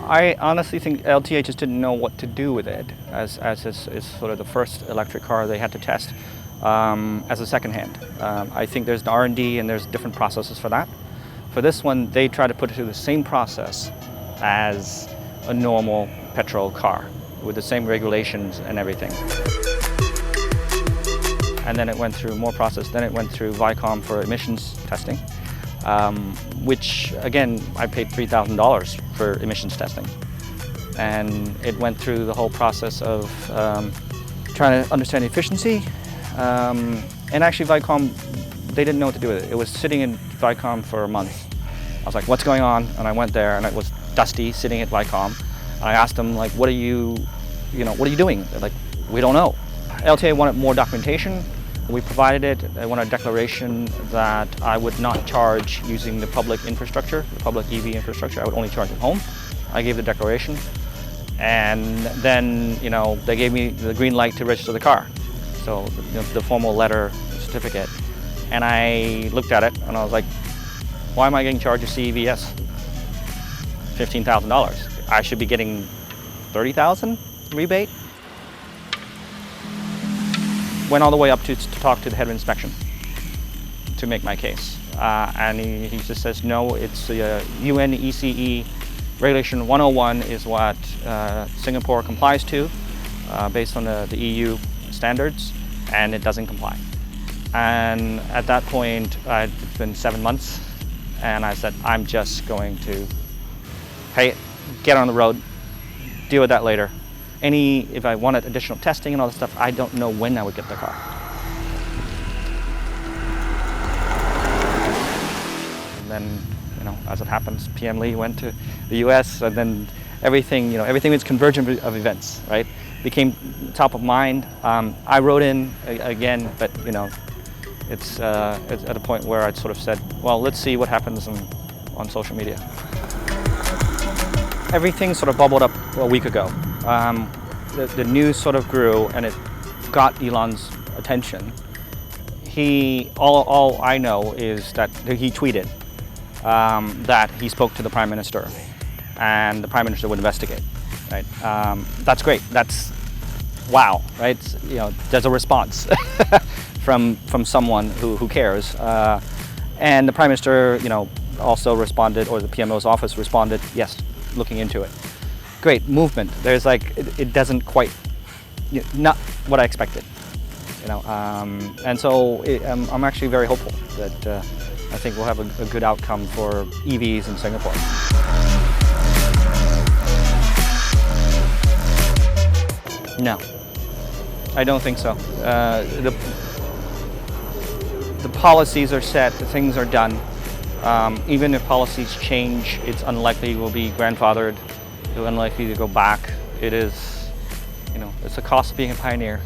I honestly think LTA just didn't know what to do with it, as it's sort of the first electric car they had to test as a second hand. I think there's an R&D and there's different processes for that. For this one, they tried to put it through the same process as a normal petrol car, with the same regulations and everything. And then it went through more process. Then it went through Vicom for emissions testing, which again, I paid $3,000 for emissions testing. And it went through the whole process of trying to understand efficiency. And actually Vicom, they didn't know what to do with it. It was sitting in Vicom for a month. I was like, what's going on? And I went there and it was dusty sitting at Vicom. I asked them, like, what are you doing? They're like, we don't know. LTA wanted more documentation. We provided it. They wanted a declaration that I would not charge using the public infrastructure, the public EV infrastructure. I would only charge at home. I gave the declaration. And then, they gave me the green light to register the car. So the formal letter, certificate. And I looked at it and I was like, why am I getting charged a CEVS? $15,000. I should be getting $30,000 rebate. Went all the way up to talk to the head of inspection to make my case. And he just says, no, it's UN ECE Regulation 101 is what Singapore complies to based on the EU standards, and it doesn't comply. And at that point, it's been 7 months, and I said, I'm just going to pay it, get on the road, deal with that later. If I wanted additional testing and all this stuff, I don't know when I would get the car. And then, as it happens, PM Lee went to the US, and then everything was convergent of events, right? Became top of mind. I wrote in again, but it's at a point where I'd sort of said, well, let's see what happens on social media. Everything sort of bubbled up a week ago. The news sort of grew and it got Elon's attention. All I know is that he tweeted that he spoke to the Prime Minister and the Prime Minister would investigate, right? That's great. That's wow, right? There's a response from someone who cares. And the Prime Minister, also responded, or the PMO's office responded, yes, looking into it. Great movement. There's it doesn't quite, not what I expected, and so I'm actually very hopeful that I think we'll have a good outcome for EVs in Singapore. No, I don't think so. The policies are set, the things are done. Even if policies change, it's unlikely we'll be grandfathered. It's unlikely to go back. It is, it's the cost of being a pioneer.